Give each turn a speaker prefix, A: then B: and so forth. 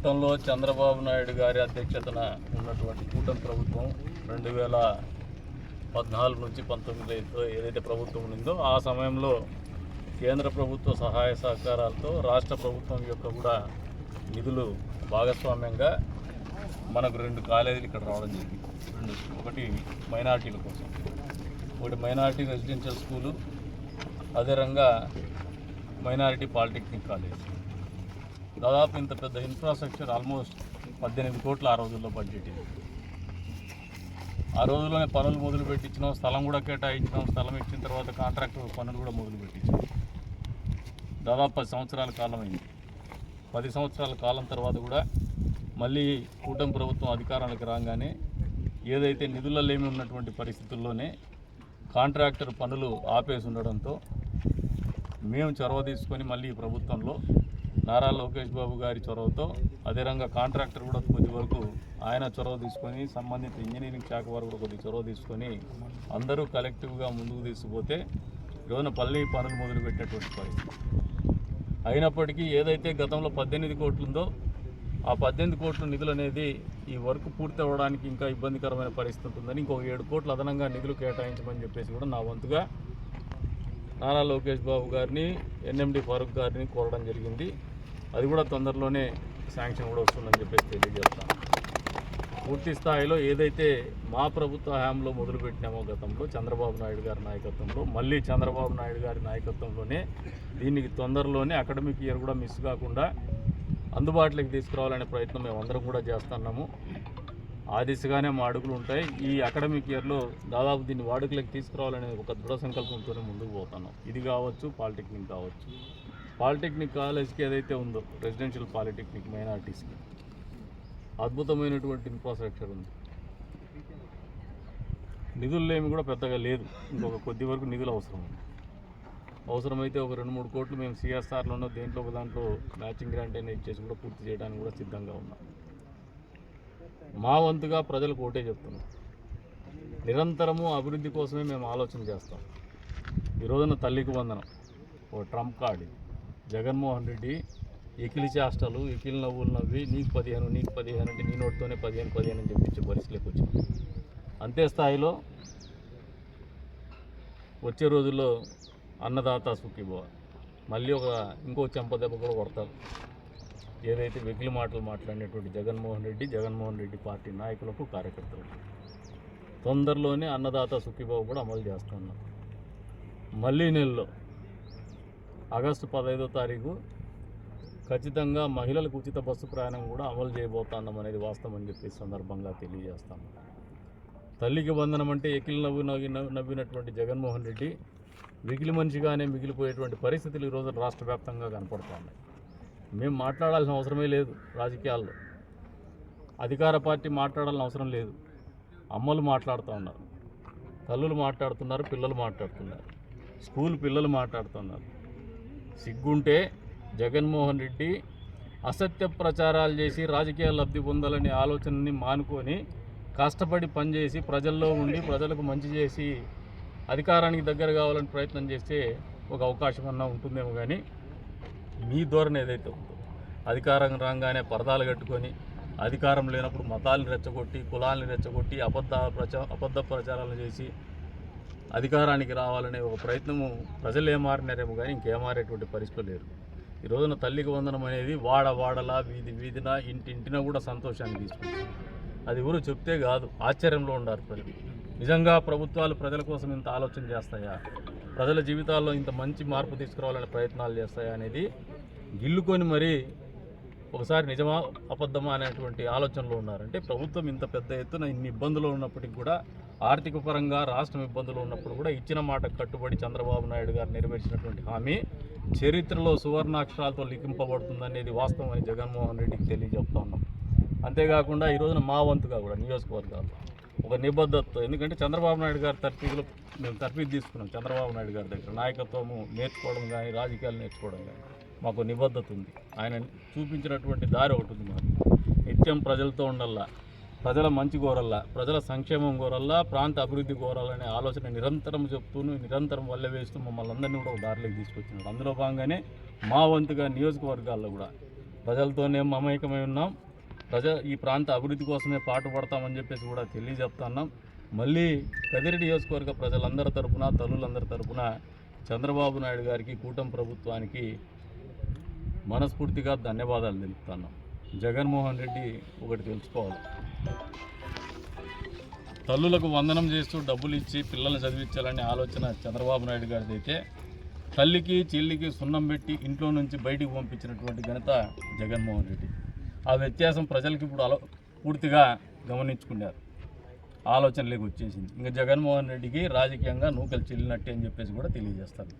A: గతంలో చంద్రబాబు నాయుడు గారి అధ్యక్షతన ఉన్నటువంటి కూటమి ప్రభుత్వం 2014 నుంచి 19 ఏదైతే ప్రభుత్వం ఉందో ఆ సమయంలో కేంద్ర ప్రభుత్వ సహాయ సహకారాలతో రాష్ట్ర ప్రభుత్వం యొక్క కూడా నిధులు భాగస్వామ్యంగా మనకు 2 కాలేజీలు ఇక్కడ రావడం జరిగింది. ఒకటి మైనారిటీల కోసం, ఒకటి మైనారిటీ రెసిడెన్షియల్ స్కూలు, అదే రంగా మైనారిటీ పాలిటెక్నిక్ కాలేజ్. దాదాపు ఇంత పెద్ద ఇన్ఫ్రాస్ట్రక్చర్ ఆల్మోస్ట్ 18 కోట్ల ఆ రోజుల్లో బడ్జెట్ ఇది. ఆ రోజుల్లోనే పనులు మొదలు పెట్టించినాం, స్థలం కూడా కేటాయించినాం. స్థలం ఇచ్చిన తర్వాత కాంట్రాక్టర్ పనులు కూడా మొదలు పెట్టించాం. దాదాపు 10 సంవత్సరాల కాలం అయింది. 10 సంవత్సరాల కాలం తర్వాత కూడా మళ్ళీ కూటమి ప్రభుత్వం అధికారానికి రాగానే ఏదైతే నిధులలో ఏమి ఉన్నటువంటి పరిస్థితుల్లోనే కాంట్రాక్టర్ పనులు ఆపేసి ఉండడంతో మేము చొరవ తీసుకొని మళ్ళీ ఈ ప్రభుత్వంలో నారా లోకేష్ బాబు గారి చొరవతో అదే రంగా కాంట్రాక్టర్ కూడా కొద్ది వరకు ఆయన చొరవ తీసుకొని సంబంధిత ఇంజనీరింగ్ శాఖ వారు కూడా కొద్ది చొరవ తీసుకొని అందరూ కలెక్టివ్గా ముందుకు తీసుకుపోతే రోజున పనులు మొదలుపెట్టినటువంటి పరిస్థితి. అయినప్పటికీ ఏదైతే గతంలో 18 కోట్లు ఉందో ఆ 18 కోట్ల నిధులు అనేది ఈ వర్క్ పూర్తి అవ్వడానికి ఇంకా ఇబ్బందికరమైన పరిస్థితి ఉంటుందని ఇంకొక 7 కోట్లు అదనంగా నిధులు కేటాయించమని చెప్పేసి కూడా నా వంతుగా నారా లోకేష్ బాబు గారిని, ఎన్ఎండి ఫారూక్ గారిని కోరడం జరిగింది. అది కూడా తొందరలోనే శాంక్షన్ కూడా వస్తుందని చెప్పేసి తెలియజేస్తాను. పూర్తి స్థాయిలో ఏదైతే మా ప్రభుత్వ హయాంలో మొదలుపెట్టినామో గతంలో చంద్రబాబు నాయుడు గారి నాయకత్వంలో, మళ్ళీ చంద్రబాబు నాయుడు గారి నాయకత్వంలోనే దీనికి తొందరలోనే అకాడమిక్ ఇయర్ కూడా మిస్ కాకుండా అందుబాటులోకి తీసుకురావాలనే ప్రయత్నం మేము అందరం కూడా చేస్తున్నాము. ఆ దిశగానే మా అడుగులు ఉంటాయి. ఈ అకాడమిక్ ఇయర్లో దాదాపు దీన్ని వాడుకలోకి తీసుకురావాలనే ఒక దృఢ సంకల్పంతోనే ముందుకు పోతున్నాం. ఇది కావచ్చు, పాలిటెక్నిక్ కావచ్చు. పాలిటెక్నిక్ కాలేజ్కి ఏదైతే ఉందో రెసిడెన్షియల్ పాలిటెక్నిక్ మైనారిటీస్కి అద్భుతమైనటువంటి ఇన్ఫ్రాస్ట్రక్చర్ ఉంది. నిధులు ఏమి కూడా పెద్దగా లేదు. ఇంకొక కొద్ది వరకు నిధులు అవసరమైతే ఒక 2-3 కోట్లు మేము సిఎస్ఆర్లోనో దేంట్లో ఒక దాంట్లో మ్యాచింగ్ గ్రాంట్ అయినా ఇచ్చేసి కూడా పూర్తి చేయడానికి కూడా సిద్ధంగా ఉన్నాం. మా వంతుగా ప్రజలకు ఒకటే చెప్తున్నాం, నిరంతరము అభివృద్ధి కోసమే మేము ఆలోచన చేస్తాం. ఈ రోజున తల్లికి వందనం ఓ ట్రంప్ కార్డు. జగన్మోహన్ రెడ్డి ఎకిలి చేష్టలు, ఎకిలి నవ్వులు నవ్వి నీకు 15 అంటే నీ నోటితోనే 15 అని చెప్పించే పరిస్థితిలోకి వచ్చింది. అంతే స్థాయిలో వచ్చే రోజుల్లో అన్నదాత సుఖీభవ మళ్ళీ ఇంకో చెంపదెబ్బ కూడా కొడతారు. ఏదైతే వెకిలి మాటలు మాట్లాడినటువంటి జగన్మోహన్ రెడ్డి పార్టీ నాయకులకు, కార్యకర్తలకు తొందరలోనే అన్నదాత సుఖీభవ కూడా అమలు చేస్తున్నాం. మళ్ళీ నెలలో ఆగస్టు 15వ తారీఖు ఖచ్చితంగా మహిళలకు ఉచిత బస్సు ప్రయాణం కూడా అమలు చేయబోతున్నాం అనేది వాస్తవం అని చెప్పి సందర్భంగా తెలియజేస్తాము. తల్లికి వందనం అంటే ఎకిలి నవ్వినటువంటి జగన్మోహన్ రెడ్డి మిగిలి మనిషిగానే మిగిలిపోయేటువంటి పరిస్థితులు ఈరోజు రాష్ట్ర వ్యాప్తంగా కనపడుతున్నాయి. మేము మాట్లాడాల్సిన అవసరమే లేదు. రాజకీయాల్లో అధికార పార్టీ మాట్లాడాల్సిన అవసరం లేదు. అమ్మలు మాట్లాడుతూ ఉన్నారు, తల్లులు మాట్లాడుతున్నారు, పిల్లలు మాట్లాడుతున్నారు, స్కూల్ పిల్లలు మాట్లాడుతున్నారు. సిగ్గుంటే జగన్మోహన్ రెడ్డి అసత్య ప్రచారాలు చేసి రాజకీయ లబ్ధి పొందాలనే ఆలోచనని మానుకొని కష్టపడి పనిచేసి ప్రజల్లో ఉండి ప్రజలకు మంచి చేసి అధికారానికి దగ్గర కావాలని ప్రయత్నం చేస్తే ఒక అవకాశం అన్నా ఉంటుందేమో. కానీ మీ ధోరణి ఏదైతే ఉందో అధికారం రాగానే పరదాలు కట్టుకొని అధికారం లేనప్పుడు మతాలను రెచ్చగొట్టి, కులాలను రెచ్చగొట్టి, అబద్ధ ప్రచారాలు చేసి అధికారానికి రావాలనే ఒక ప్రయత్నము ప్రజలు ఏమారినారేమో కానీ ఇంకేమారేటువంటి పరిస్థితులు లేరు. ఈ రోజున తల్లికి వందనం అనేది వాడలా, వీధిన, ఇంటింటిన కూడా సంతోషాన్ని తీసుకుంటుంది. అది ఎవరు చెప్తే కాదు, ఆశ్చర్యంలో ఉన్నారు ప్రజలు. నిజంగా ప్రభుత్వాలు ప్రజల కోసం ఇంత ఆలోచన చేస్తాయా, ప్రజల జీవితాల్లో ఇంత మంచి మార్పు తీసుకురావాలనే ప్రయత్నాలు చేస్తాయా అనేది గిల్లుకొని మరీ ఒకసారి నిజమా అబద్ధమా అనేటువంటి ఆలోచనలో ఉన్నారంటే ప్రభుత్వం ఇంత పెద్ద ఎత్తున ఇన్ని ఇబ్బందులు ఉన్నప్పటికీ కూడా, ఆర్థిక పరంగా రాష్ట్రం ఇబ్బందులు ఉన్నప్పుడు కూడా ఇచ్చిన మాట కట్టుబడి చంద్రబాబు నాయుడు గారు నెరవేర్చినటువంటి హామీ చరిత్రలో సువర్ణాక్షరాలతో లిఖింపబడుతుందనేది వాస్తవం అని జగన్మోహన్ రెడ్డికి తెలియజేస్తా ఉన్నాం. అంతేకాకుండా ఈ రోజున మా వంతుగా కూడా నియోజకవర్గాలు ఒక నిబద్ధతతో, ఎందుకంటే చంద్రబాబు నాయుడు గారి మేము తర్ఫీదు తీసుకున్నాం. చంద్రబాబు నాయుడు గారి దగ్గర నాయకత్వము నేర్చుకోవడం కానీ, రాజకీయాలు నేర్చుకోవడం కానీ మాకు నిబద్ధత ఉంది. ఆయన చూపించినటువంటి దారి ఒకటి ఉంది. మాకు నిత్యం ప్రజలతో ఉండల్లా, ప్రజల మంచి కోరల్లా, ప్రజల సంక్షేమం కోరల్లా, ప్రాంత అభివృద్ధి కోరాలనే ఆలోచన నిరంతరం చెప్తూను నిరంతరం వల్ల వేస్తూ మమ్మల్ని అందరినీ కూడా ఒక దారిలోకి తీసుకొచ్చినాడు. అందులో భాగంగానే మా వంతుగా నియోజకవర్గాల్లో కూడా ప్రజలతోనే మమేకమై ఉన్నాం. ఈ ప్రాంత అభివృద్ధి కోసమే పాటుపడతామని చెప్పేసి కూడా తెలియజెప్తున్నాం. మళ్ళీ కదిరి నియోజకవర్గ ప్రజలందరి తరపున, తల్లులందరి తరపున చంద్రబాబు నాయుడు గారికి, కూటమి ప్రభుత్వానికి మనస్ఫూర్తిగా ధన్యవాదాలు తెలుపుతున్నాం. జగన్మోహన్ రెడ్డి ఒకటి తెలుసుకోవాలి, తల్లులకు వందనం చేస్తూ డబ్బులు ఇచ్చి పిల్లల్ని చదివించాలనే ఆలోచన చంద్రబాబు నాయుడు గారిది అయితే, తల్లికి చెల్లికి సున్నం పెట్టి ఇంట్లో నుంచి బయటికి పంపించినటువంటి ఘనత జగన్మోహన్ రెడ్డి. ఆ వ్యత్యాసం ప్రజలకి ఇప్పుడు పూర్తిగా గమనించుకున్నారు, ఆలోచనలోకి వచ్చేసింది. ఇంకా జగన్మోహన్ రెడ్డికి రాజకీయంగా నూకలు చెల్లినట్టే అని చెప్పేసి కూడా తెలియజేస్తారు.